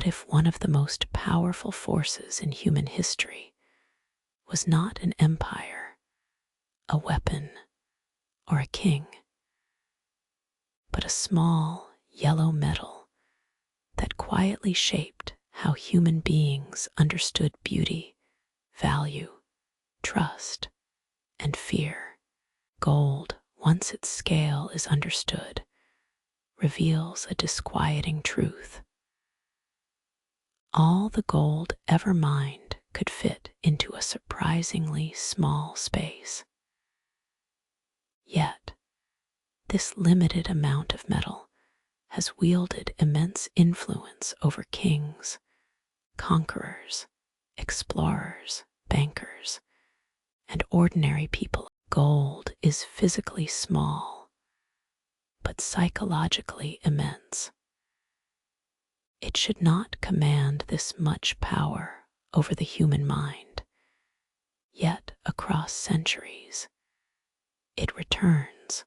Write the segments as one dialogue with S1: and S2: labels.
S1: What if one of the most powerful forces in human history was not an empire, a weapon, or a king, but a small yellow metal that quietly shaped how human beings understood beauty, value, trust, and fear? Gold, once its scale is understood, reveals a disquieting truth. All the gold ever mined could fit into a surprisingly small space. Yet, this limited amount of metal has wielded immense influence over kings, conquerors, explorers, bankers, and ordinary people. Gold is physically small, but psychologically immense. It should not command this much power over the human mind, yet across centuries, it returns,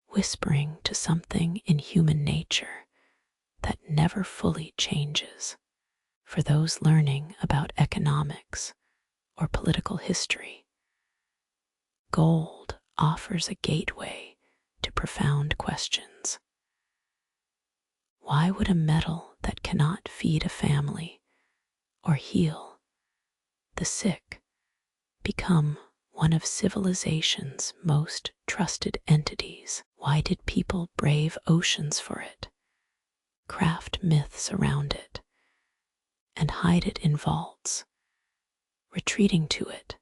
S1: whispering to something in human nature that never fully changes. For those learning about economics or political history, gold offers a gateway to profound questions. Why would a metal that cannot feed a family or heal the sick become one of civilization's most trusted entities? Why did people brave oceans for it, craft myths around it, and hide it in vaults, retreating to it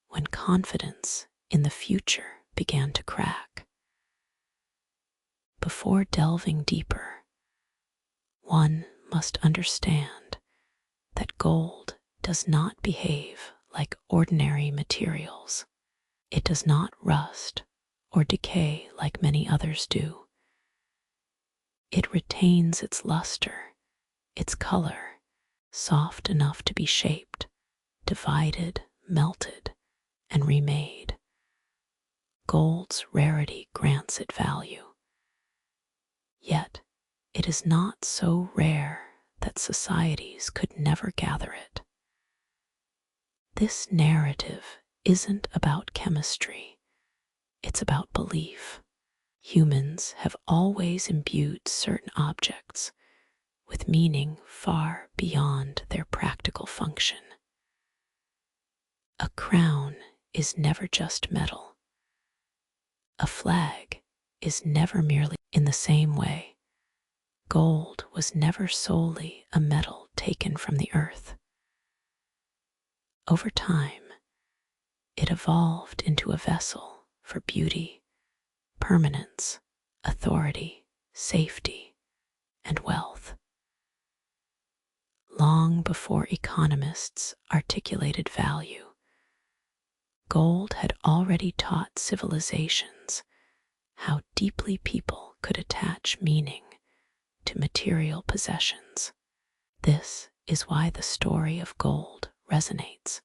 S1: when confidence in the future began to crack? Before delving deeper, one must understand that gold does not behave like ordinary materials. It does not rust or decay like many others do. It retains its luster, its color, soft enough to be shaped, divided, melted, and remade. Gold's rarity grants it value. Yet, it is not so rare that societies could never gather it. This narrative isn't about chemistry, it's about belief. Humans have always imbued certain objects with meaning far beyond their practical function. A crown is never just metal. A flag is never merely in the same way. Gold was never solely a metal taken from the earth. Over time, it evolved into a vessel for beauty, permanence, authority, safety, and wealth. Long before economists articulated value, gold had already taught civilizations how deeply people could attach meaning to material possessions. This is why the story of gold resonates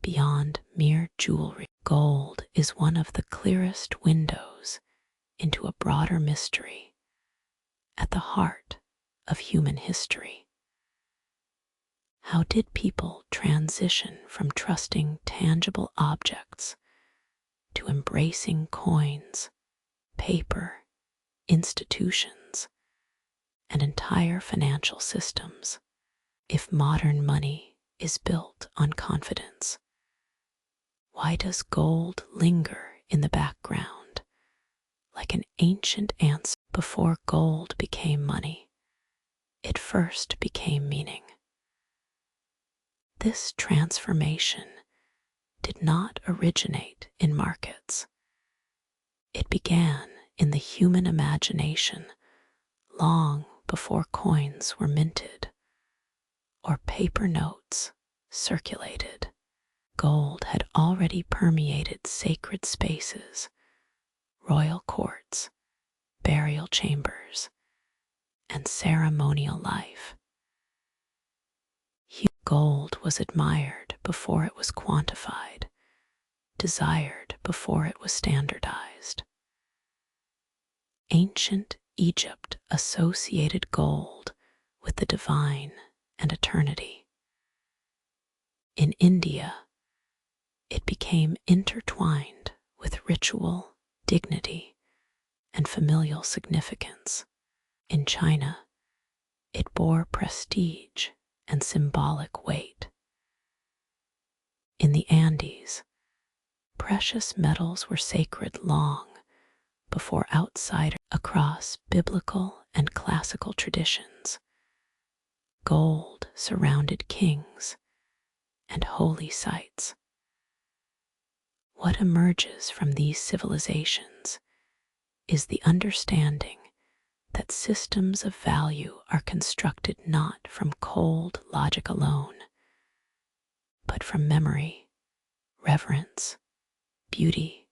S1: beyond mere jewelry. Gold is one of the clearest windows into a broader mystery at the heart of human history. How did people transition from trusting tangible objects to embracing coins, paper, institutions, and entire financial systems? If modern money is built on confidence, why does gold linger in the background like an ancient answer? Before gold became money, it first became meaning. This transformation did not originate in markets. It began in the human imagination long before coins were minted or paper notes circulated. Gold had already permeated sacred spaces, royal courts, burial chambers, and ceremonial life. Gold was admired before it was quantified, desired before it was standardized. Ancient Egypt associated gold with the divine and eternity. In India, it became intertwined with ritual, dignity, and familial significance. In China, it bore prestige and symbolic weight. In the Andes, precious metals were sacred long before outsiders. Across biblical and classical traditions, gold surrounded kings and holy sites. What emerges from these civilizations is the understanding that systems of value are constructed not from cold logic alone, but from memory, reverence, beauty.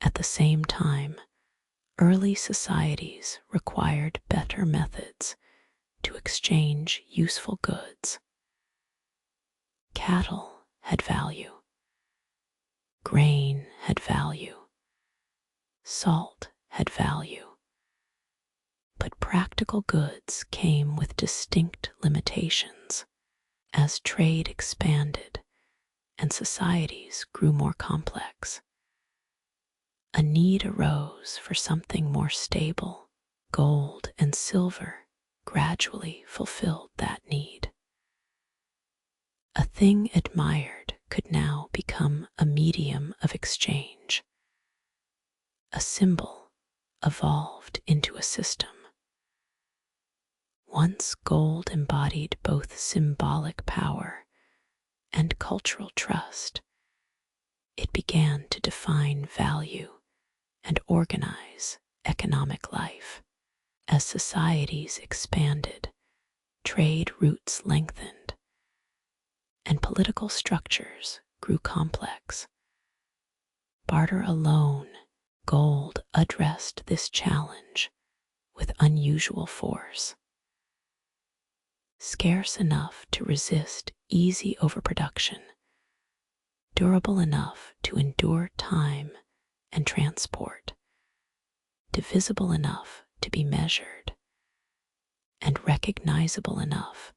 S1: At the same time, early societies required better methods to exchange useful goods. Cattle had value, grain had value, salt had value, but practical goods came with distinct limitations. As trade expanded and societies grew more complex, a need arose for something more stable. Gold and silver gradually fulfilled that need. A thing admired could now become a medium of exchange. A symbol evolved into a system. Once gold embodied both symbolic power and cultural trust, it began to define value and organize economic life. As societies expanded, trade routes lengthened, and political structures grew complex. Barter alone, gold addressed this challenge with unusual force. Scarce enough to resist easy overproduction, durable enough to endure time and transport, divisible enough to be measured, and recognizable enough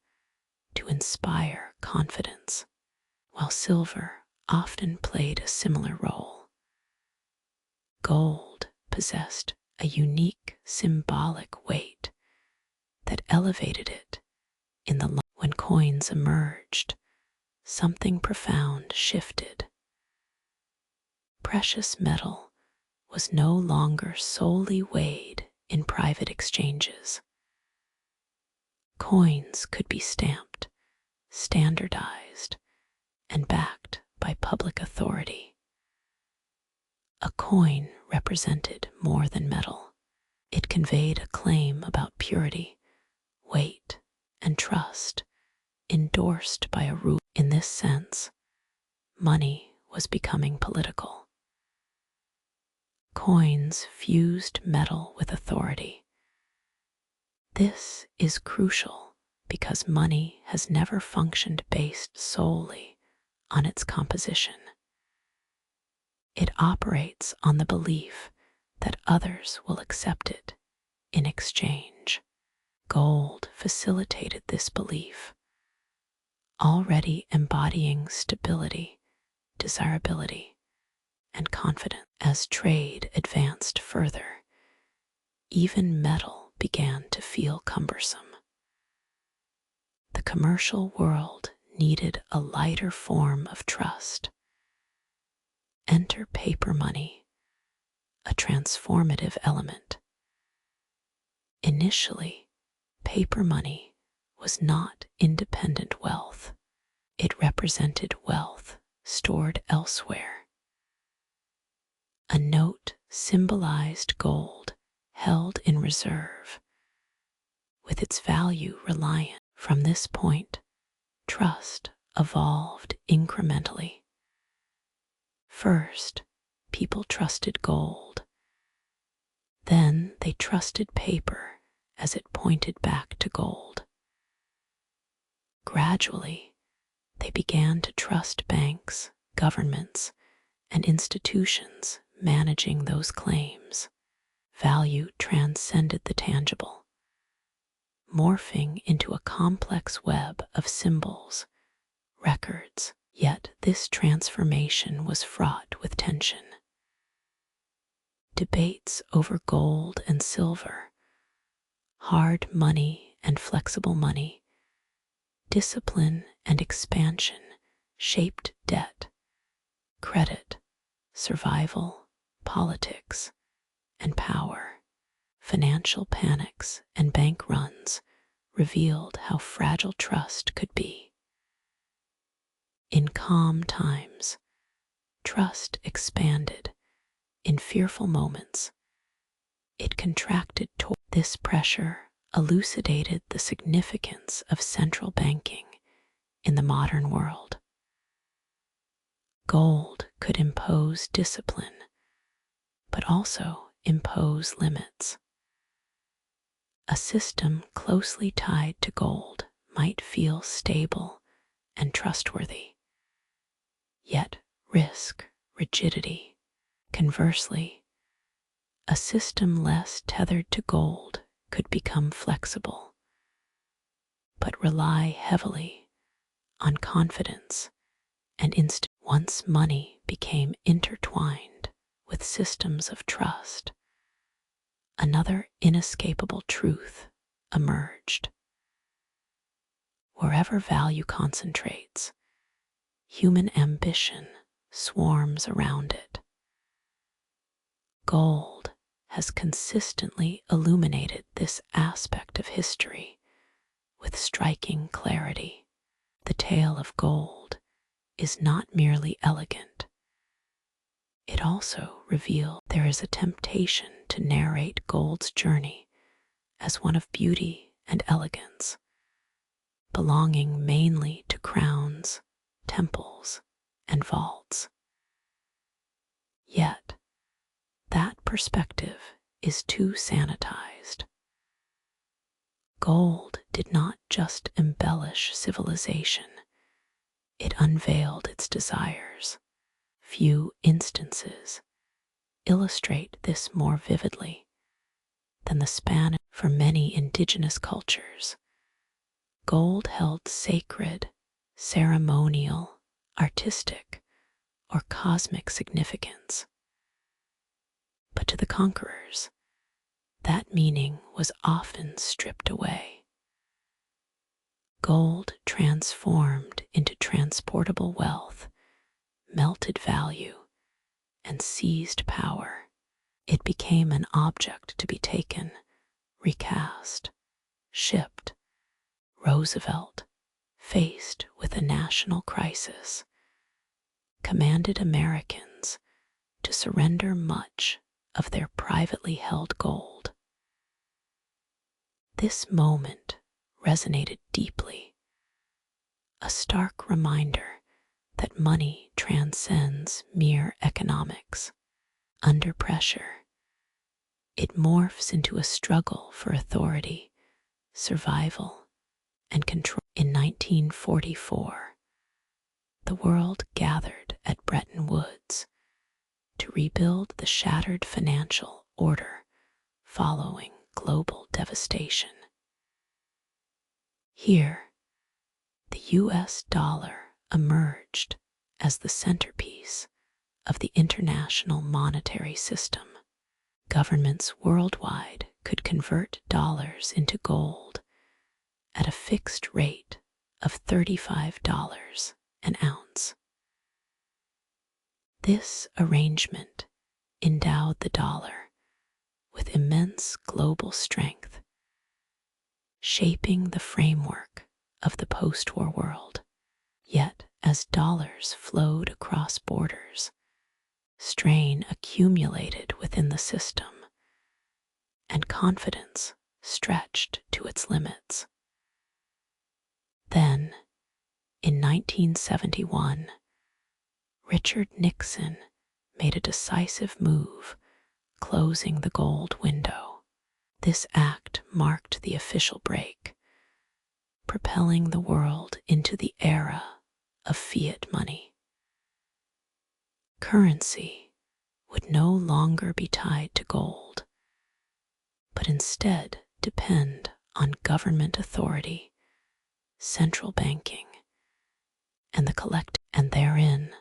S1: to inspire confidence. While silver often played a similar role, gold possessed a unique symbolic weight that elevated it in the when coins emerged, something profound shifted. Precious metal was no longer solely weighed in private exchanges. Coins could be stamped, standardized, and backed by public authority. A coin represented more than metal. It conveyed a claim about purity, weight, and trust, endorsed by a rule. In this sense, money was becoming political. Coins fused metal with authority. This is crucial because money has never functioned based solely on its composition. It operates on the belief that others will accept it in exchange. Gold facilitated this belief, already embodying stability, desirability, and confidence. As trade advanced further, even metal began to feel cumbersome. The commercial world needed a lighter form of trust. Enter paper money, a transformative element. Initially, paper money was not independent wealth. It represented wealth stored elsewhere. A note symbolized gold held in reserve, with its value reliant. From this point, trust evolved incrementally. First, people trusted gold. Then they trusted paper as it pointed back to gold. Gradually, they began to trust banks, governments, and institutions managing those claims. Value transcended the tangible. morphing into a complex web of symbols, records. Yet this transformation was fraught with tension. Debates over gold and silver, hard money and flexible money, discipline and expansion shaped debt, credit, survival, politics, and power. Financial panics and bank runs revealed how fragile trust could be. In calm times, trust expanded. In fearful moments, it contracted toward this pressure elucidated the significance of central banking in the modern world. Gold could impose discipline, but also impose limits. A system closely tied to gold might feel stable and trustworthy, yet risk rigidity. Conversely, a system less tethered to gold could become flexible, but rely heavily on confidence and instinct. Once money became intertwined with systems of trust, another inescapable truth emerged. Wherever value concentrates, human ambition swarms around it. Gold has consistently illuminated this aspect of history with striking clarity. The tale of gold is not merely elegant. It also reveals there is a temptation to narrate gold's journey as one of beauty and elegance, belonging mainly to crowns, temples, and vaults. Yet, that perspective is too sanitized. Gold did not just embellish civilization, it unveiled its desires. Few instances illustrate this more vividly than the span for many indigenous cultures. Gold held sacred, ceremonial, artistic, or cosmic significance. But to the conquerors, that meaning was often stripped away. Gold transformed into transportable wealth, melted value, and seized power. It became an object to be taken, recast, shipped. Roosevelt, faced with a national crisis, commanded Americans to surrender much of their privately held gold. This moment resonated deeply, a stark reminder that money transcends mere economics. Under pressure, it morphs into a struggle for authority, survival, and control. In 1944, the world gathered at Bretton Woods to rebuild the shattered financial order following global devastation. Here, the US dollar emerged as the centerpiece of the international monetary system. Governments worldwide could convert dollars into gold at a fixed rate of $35 an ounce. This arrangement endowed the dollar with immense global strength, shaping the framework of the post-war world. Yet, as dollars flowed across borders, strain accumulated within the system, and confidence stretched to its limits. Then, in 1971, Richard Nixon made a decisive move, closing the gold window. This act marked the official break, propelling the world into the era of fiat money. Currency would no longer be tied to gold, but instead depend on government authority, central banking, and the collective, and therein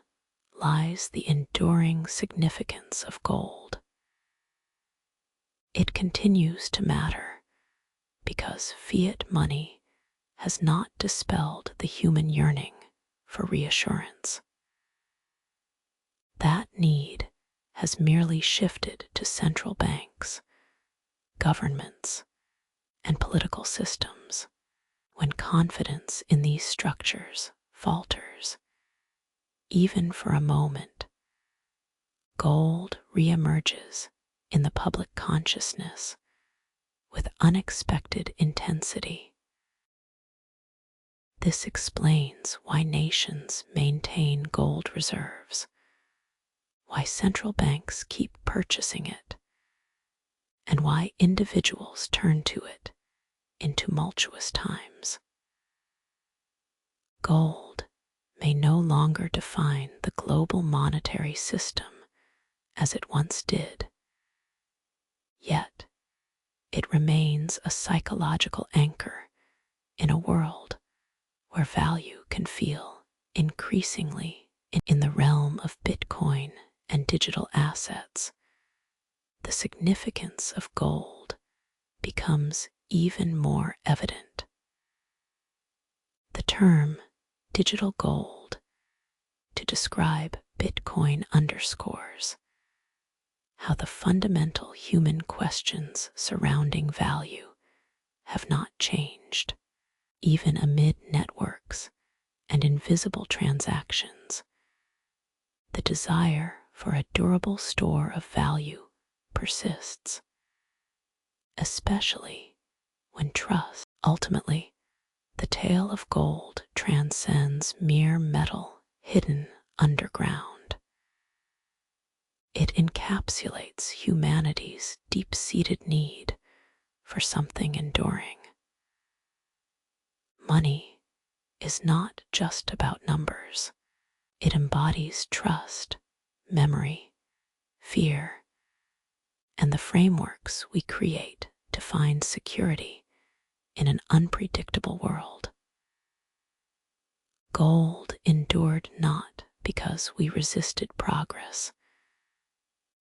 S1: lies the enduring significance of gold. It continues to matter because fiat money has not dispelled the human yearning for reassurance. That need has merely shifted to central banks, governments, and political systems. When confidence in these structures falters, even for a moment, gold reemerges in the public consciousness with unexpected intensity. This explains why nations maintain gold reserves, why central banks keep purchasing it, and why individuals turn to it in tumultuous times. Gold may no longer define the global monetary system as it once did, yet it remains a psychological anchor in a world where value can feel increasingly in the realm of Bitcoin and digital assets. The significance of gold becomes even more evident. The term digital gold to describe Bitcoin underscores how the fundamental human questions surrounding value have not changed. Even amid networks and invisible transactions, the desire for a durable store of value persists, especially when trust. Ultimately, the tale of gold transcends mere metal hidden underground. It encapsulates humanity's deep-seated need for something enduring. Money is not just about numbers. It embodies trust, memory, fear, and the frameworks we create to find security in an unpredictable world. Gold endured not because we resisted progress,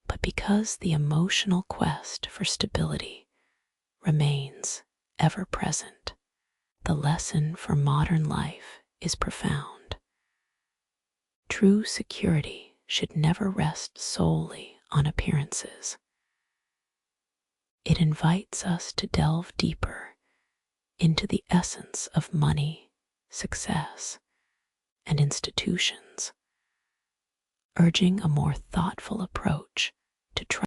S1: but because the emotional quest for stability remains ever present. The lesson for modern life is profound. True security should never rest solely on appearances. It invites us to delve deeper into the essence of money, success, and institutions, urging a more thoughtful approach to